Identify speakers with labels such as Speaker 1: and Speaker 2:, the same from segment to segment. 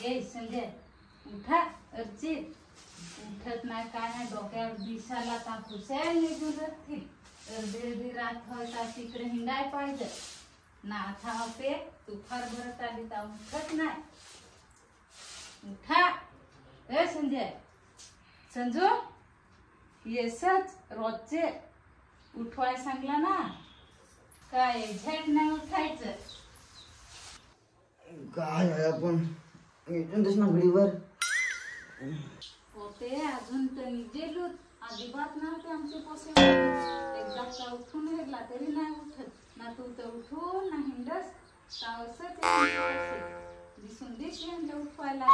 Speaker 1: ए संजय उठा अर्चित उठत नाही काय नाही डोक्यावर दिसाला तापूसेल निघून जातील अर्धी रात होता तिकडे हिंडाय पाहिजे ना था पे तू फार बरं आली तर उठत नाही उठा ए संजय संजू येसच रोजचे उठवाय सांगला ना काय झेट नाही उठायचं
Speaker 2: काय आहे आपण इथून दिस ना घडीवर
Speaker 1: होते अजून तर गेलो अजिबात नव्हते आमचे पोसे एकदा का उठून गेला तरी नाही उठत ना तू तर उठून ना हिंडस सावसच दिसून दिसून उठवायला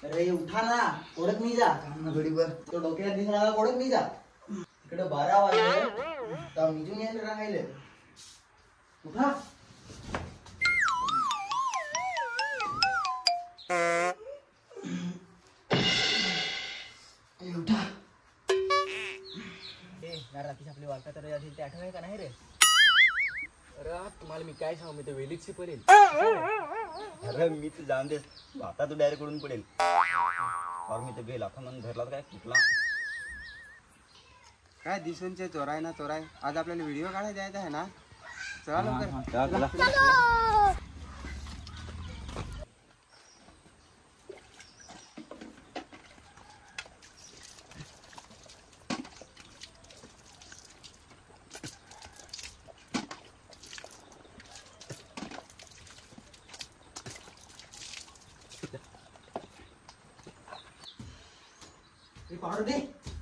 Speaker 2: अरे उठा ना ओळख नाही जा काम ना घडीवर तो डोक्यात दिसला ओळख नाही जा इकडे 12 वाजले तर निजून यायला राहिले उठा उठा
Speaker 3: रात्रीच आपली वार्ता तर असेल ते आठवण का नाही रे अरे तुम्हाला मी काय सांगू मी तर वेलीच पडेल
Speaker 4: अरे मी तर जाऊन दे आता तू डायरेक्ट उडून पडेल और मी तर गेला आता म्हणून धरला काय कुठला
Speaker 3: काय दिसूनचे चोराय ना चोराय आज आपल्याला व्हिडिओ काढायला जायचा आहे ना चला लवकर
Speaker 2: पावडर दे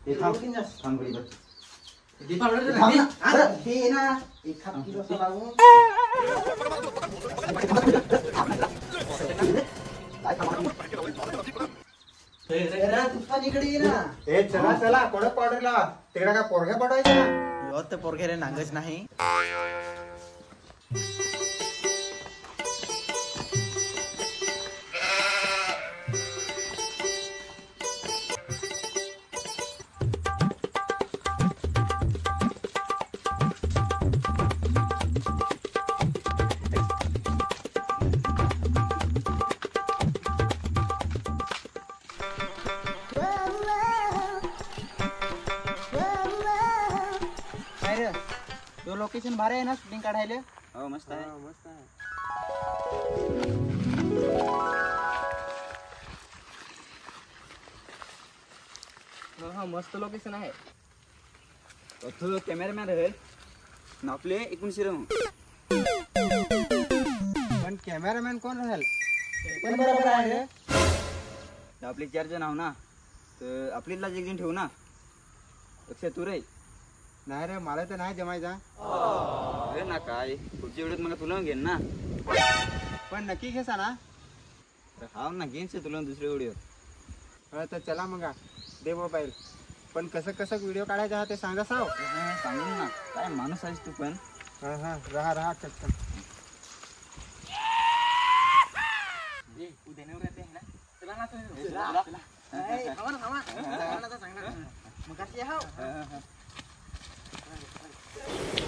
Speaker 4: ते थांब घडीवर
Speaker 2: दे पावडर अरे दे ना 1 किलो सा लागू अरे तू पण इकडे ये ना
Speaker 3: ए चला चला कोणा पावडरला तिकडे काय पोरग्या पाठवायचा
Speaker 2: यो तर पोरगे रे नांगच नाही
Speaker 3: तो लोकेशन भारी आहे ना शूटिंग काढायला
Speaker 4: हो मस्त आहे
Speaker 3: मस्त आहे हा मस्त लोकेशन आहे
Speaker 4: तो कॅमेरामॅन राहील ना आपले 19 रम
Speaker 3: पण कॅमेरामॅन कोण राहील
Speaker 2: पण बरोबर आहे
Speaker 4: आपले 4 जण आहो ना तर आपलीला एक जण ठेवू ना अक्षय तू रे
Speaker 3: नाही रे मला तर नाही जमायचा
Speaker 4: अरे ना काय पुढच्या वेळेत मग तुला घेईन ना
Speaker 3: पण नक्की घेसा ना
Speaker 4: हा ना घेईन तुला दुसऱ्या व्हिडिओ
Speaker 3: तर चला मग दे मोबाईल पण कसं कसं व्हिडिओ काढायचा ते सांगा साव
Speaker 4: सांगून ना काय माणूस आहेस तू पण
Speaker 3: हा राहा चटकन
Speaker 4: उद्या नाही राहते ना चला ना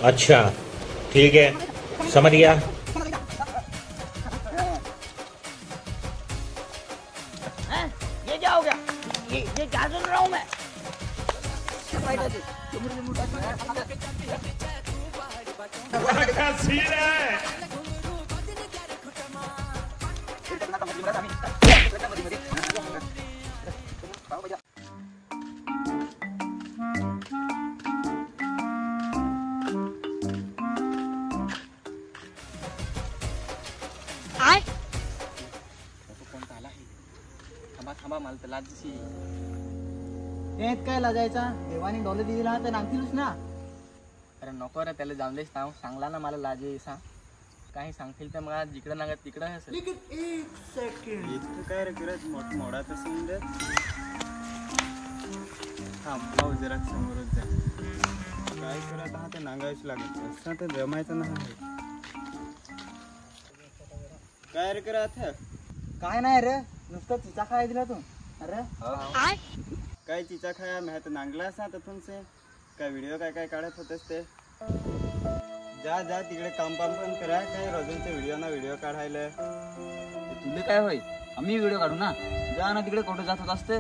Speaker 5: अच्छा ठीक है समझ गया
Speaker 4: ये क्या हो गया ये क्या सुन रहा हूँ मैं
Speaker 3: थांबा मला तर लाजशी काय लाजायचा देवाने डॉलर दिला तर नागतीलच ना अरे नको रे त्याला जाऊन देस सांगला ना मला लाजे सांग काही सांगतील तर मग जिकडं ना तिकडं असेल
Speaker 2: एक सेकंड
Speaker 4: इतकं काय रे करत मोडात असून दे
Speaker 3: थांब जरा समोरच जा काय करत हा ते नांगायच लागत असं तर जमायचं नाही
Speaker 4: काय रे करत
Speaker 3: काय नाही रे नुसतं चिचा खाय दिला तू अरे
Speaker 4: काय चिचा खाया मैं तो नांगला असा तर तुमसे काय व्हिडिओ काय काय काढत होतेस ते जा जा तिकडे काम पण करा काय रजनचे व्हिडिओ काढायला.
Speaker 2: तुले काय होय, आम्ही व्हिडिओ काढू ना. जा ना तिकडे, कुठे जात होत असते.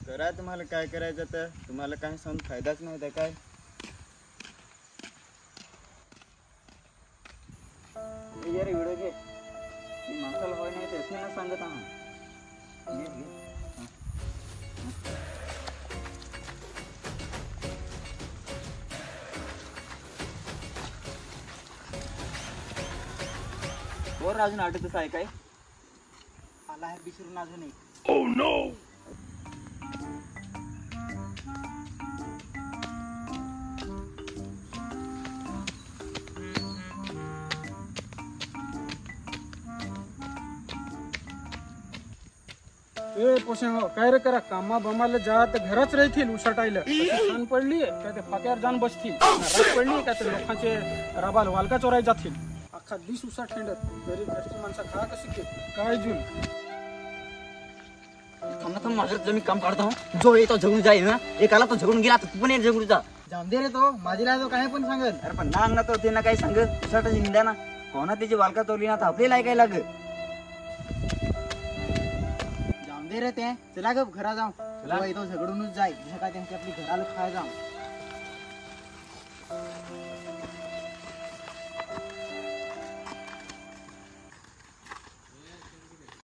Speaker 4: करा तुम्हाला काय करायचं तर, तुम्हाला काय सांगून फायदाच नाही त्या काय. व्हिडिओ घे, मी माणसाला होय नाही ते ना सांगत आहात. वर अजून आठवतच आहे काय.
Speaker 3: आला आहे विसरून अजून एक.
Speaker 6: ए पोशेंगो काय रे करा, कामा बमाला जा तर घरच राहतील उसाटायला. सण पडली काय ते फाक्यावर जाऊन बसतील, रात पडली काय ते लोकांचे राबाल वालका चोराय जातील. अख्खा दिस उसाट हिंडत गरीब घरची माणसं खा कशी के काय जून.
Speaker 2: थांबा माझं मी काम काढतो. जो येतो झगून जाईल ना, एक आला तो झगून गेला, तू पण झगून जा.
Speaker 3: जाऊन दे रे तो, माझीला तो काय पण सांगत.
Speaker 2: अरे पण नांग ना तो ते ना काय सांग, उसाटाची निंदा ना. कोणा त्याची वालका तोडली ना तर आपल्याला काय लाग.
Speaker 3: जाऊन दे रे ते, चला ग घरा जाऊ. चला येतो झगडूनच जाय, काय त्यांची आपली घराला खाय जाऊ.